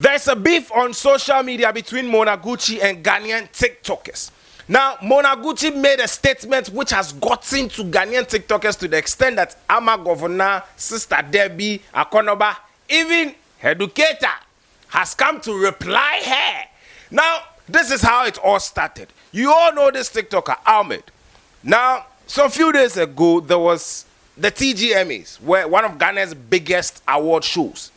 There's a beef on social media between Monaguchi and Ghanaian TikTokers. Now, Monaguchi made a statement which has gotten to Ghanaian TikTokers to the extent that Ama Governor, Sister Debbie, Akonoba, even educator has come to reply her. Now, this is how it all started. You all know this TikToker, Ahmed. Now, some few days ago, there was the TGMAs, where one of Ghana's biggest award shows,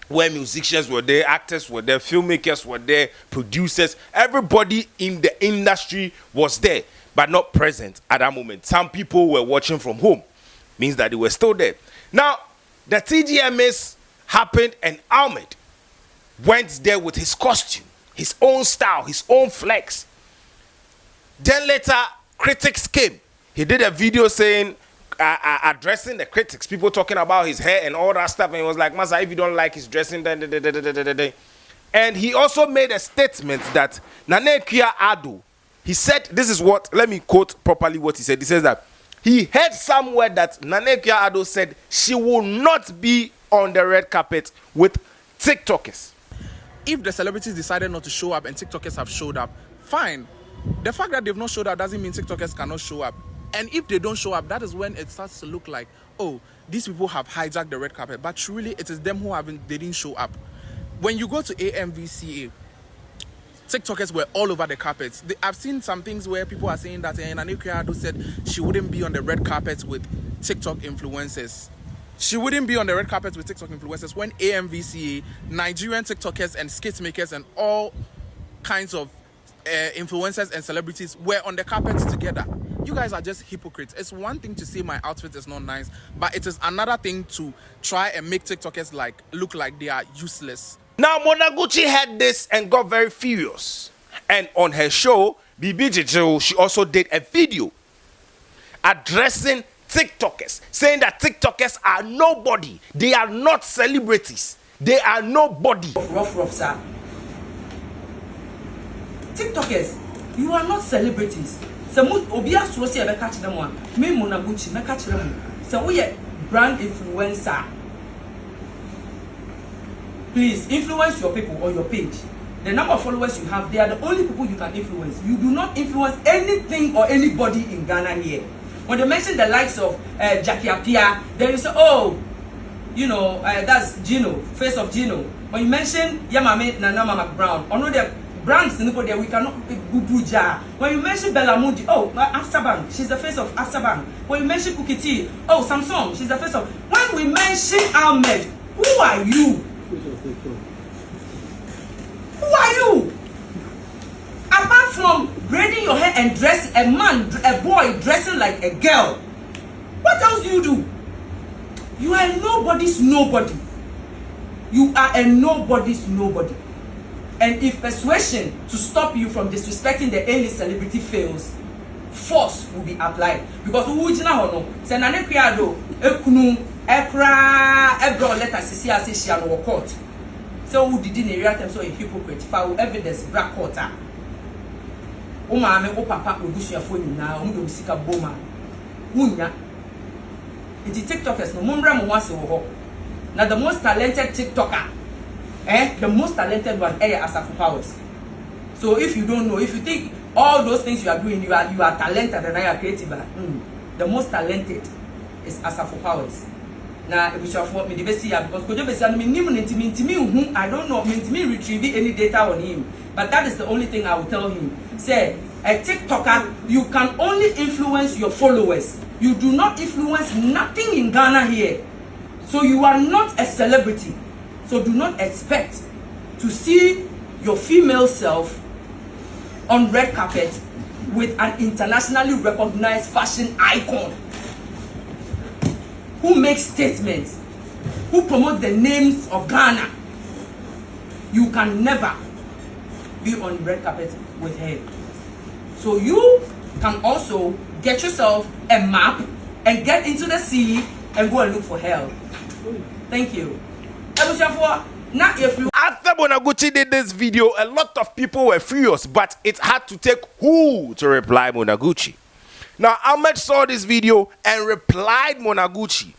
where musicians were there, actors were there, filmmakers were there, producers, everybody in the industry was there, but not present at that moment. Some people were watching from home, means that they were still there. Now, the TGMAs happened and Ahmed went there with his costume, his own style, his own flex. Then later, critics came. He did a video saying, addressing the critics, people talking about his hair and all that stuff, and he was like, Masa, if you don't like his dressing, and he also made a statement that Nanekia Ado, he said, this is what, let me quote properly what he said. He says that he heard somewhere that Nanekia Ado said she will not be on the red carpet with TikTokers. If the celebrities decided not to show up and TikTokers have showed up, fine. The fact that they've not showed up doesn't mean TikTokers cannot show up. And if they don't show up, that is when it starts to look like, oh, these people have hijacked the red carpet. But truly, it is them who they didn't show up. When you go to AMVCA, TikTokers were all over the carpets. I've seen some things where people are saying that Nanekia Ado said she wouldn't be on the red carpet with TikTok influencers. She wouldn't be on the red carpet with TikTok influencers when AMVCA, Nigerian TikTokers and skit makers and all kinds of influencers and celebrities were on the carpet together. You guys are just hypocrites. It's one thing to say my outfit is not nice, but it is another thing to try and make TikTokers look like they are useless. Now, Monaguchi had this and got very furious. And on her show, BBJJ, she also did a video addressing TikTokers, saying that TikTokers are nobody. They are not celebrities. They are nobody. Rough, sir. TikTokers, you are not celebrities. So obia so say be catch them one. Me Monaguchi, me catch them. So we are brand influencer. Please influence your people on your page. The number of followers you have, they are the only people you can influence. You do not influence anything or anybody in Ghana here. When they mention the likes of Jackie Apia, then you say, oh, you know, that's Gino, face of Gino. When you mention Yamame Nana Brown, or no, the brands in there, we cannot Gubuja. When you mention Belamundi, oh, Afsaban, she's the face of Afsaban. When you mention Kukiti, oh, Samsung, she's the face of. When we mention Ahmed, who are you? Who are you? Apart from braiding your hair and dress a boy dressing like a girl, what else do you do? You are nobody's nobody. You are a nobody's nobody. And if persuasion to stop you from disrespecting the any celebrity fails, force will be applied. Because who is now no? Say Nanekia Ado ekunu ekra ebro letter sisi ase she no court. So who did in area them so a hypocrite for evidence black quarter. O maame o papa obusuafo nyina o ndo musika boma. Unya. It is TikTokers no mumbra mo wase wo ho. Now the most talented TikToker, the most talented one, Asafo Powers. So if you don't know, if you think all those things you are doing, you are talented and you are creative, the most talented is Asafo Powers. Now we shall for me the best here because I don't know, me retrieve any data on him, but that is the only thing I will tell him. Say a TikToker, you can only influence your followers. You do not influence nothing in Ghana here. So you are not a celebrity. So do not expect to see your female self on red carpet with an internationally recognized fashion icon who makes statements, who promotes the names of Ghana. You can never be on red carpet with her. So you can also get yourself a map and get into the sea and go and look for help. Thank you. After Monaguchi did this video, a lot of people were furious, but it had to take who to reply Monaguchi. Now, Ahmed saw this video and replied Monaguchi,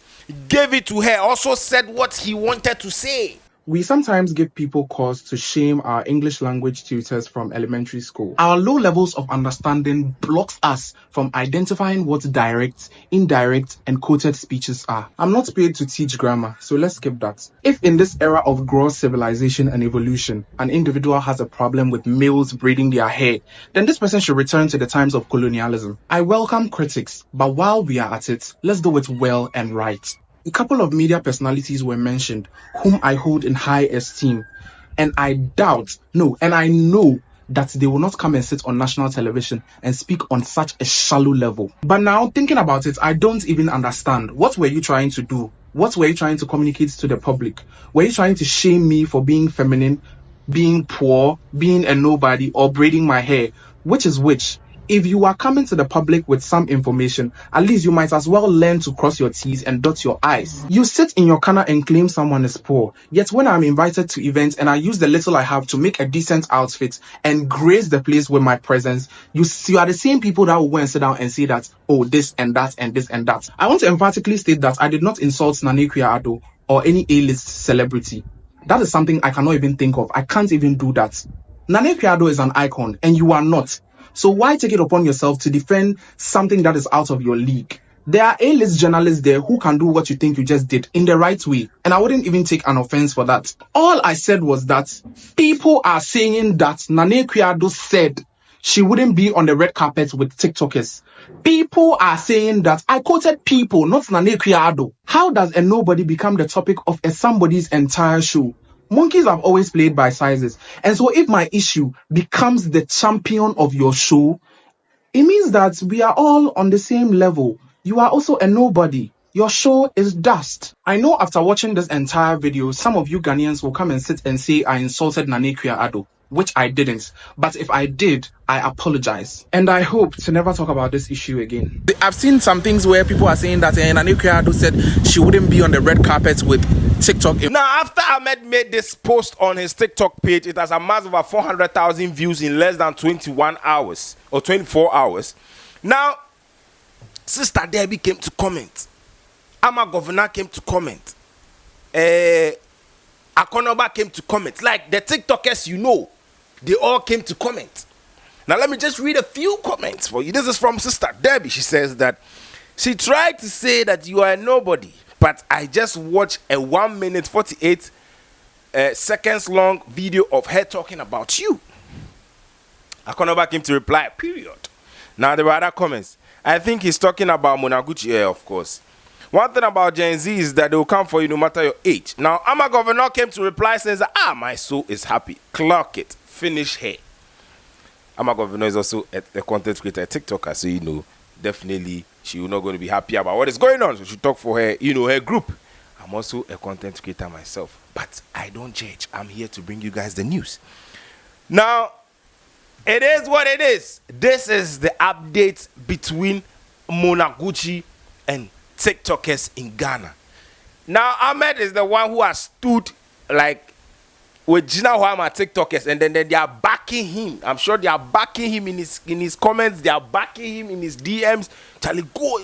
gave it to her, also said what he wanted to say. We sometimes give people cause to shame our English language tutors from elementary school. Our low levels of understanding blocks us from identifying what direct, indirect, and quoted speeches are. I'm not paid to teach grammar, so let's skip that. If in this era of gross civilization and evolution, an individual has a problem with males braiding their hair, then this person should return to the times of colonialism. I welcome critics, but while we are at it, let's do it well and right. A couple of media personalities were mentioned, whom I hold in high esteem, and I know that they will not come and sit on national television and speak on such a shallow level. But now, thinking about it, I don't even understand. What were you trying to do? What were you trying to communicate to the public? Were you trying to shame me for being feminine, being poor, being a nobody, or braiding my hair? Which is which? If you are coming to the public with some information, at least you might as well learn to cross your T's and dot your I's. You sit in your corner and claim someone is poor, yet when I'm invited to events and I use the little I have to make a decent outfit and grace the place with my presence, you are the same people that will go and sit down and say that, oh, this and that and this and that. I want to emphatically state that I did not insult Nane Ado or any A-list celebrity. That is something I cannot even think of. I can't even do that. Nane Ado is an icon and you are not. So why take it upon yourself to defend something that is out of your league? There are A-list journalists there who can do what you think you just did in the right way. And I wouldn't even take an offense for that. All I said was that people are saying that Nane Ado said she wouldn't be on the red carpet with TikTokers. People are saying that. I quoted people, not Nane Ado. How does a nobody become the topic of a somebody's entire show? Monkeys have always played by sizes. And so if my issue becomes the champion of your show, it means that we are all on the same level. You are also a nobody. Your show is dust. I know after watching this entire video, some of you Ghanaians will come and sit and say I insulted Nane Ado, which I didn't. But if I did, I apologize. And I hope to never talk about this issue again. I've seen some things where people are saying that Nane Ado said she wouldn't be on the red carpet with TikTok. Now, after Ahmed made this post on his TikTok page, it has amassed over 400,000 views in less than 21 hours or 24 hours. Now, Sister Debbie came to comment. Kwabena came to comment. Akonoba came to comment. Like the TikTokers, you know, they all came to comment. Now, let me just read a few comments for you. This is from Sister Debbie. She says that she tried to say that you are a nobody, but I just watched a 1 minute 48 seconds long video of her talking about you. Akonoba came to reply, period. Now, there were other comments. I think he's talking about Monaguchi, of course. One thing about Gen Z is that they will come for you no matter your age. Now, Kwabena came to reply saying, my soul is happy. Clock it. Finish here. Kwabena is also a content creator, a TikToker, so you know, definitely she will not going to be happy about what is going on. So she talk for her, you know, her group. I'm also a content creator myself, but I don't judge. I'm here to bring you guys the news. Now, it is what it is. This is the update between Monaguchi and TikTokers in Ghana. Now, Ahmed is the one who has stood like with Gina Hwama TikTokers, and then they are backing him. I'm sure they are backing him in his comments. They are backing him in his DMs. Charlie, go.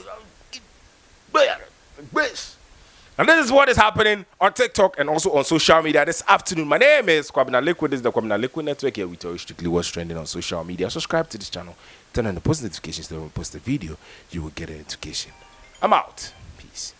And this is what is happening on TikTok and also on social media this afternoon. My name is Kwabena Liquid. This is the Kwabena Liquid Network. Here we tell you strictly what's trending on social media. Subscribe to this channel. Turn on the post notifications so when we post a video, you will get a notification. I'm out. Peace.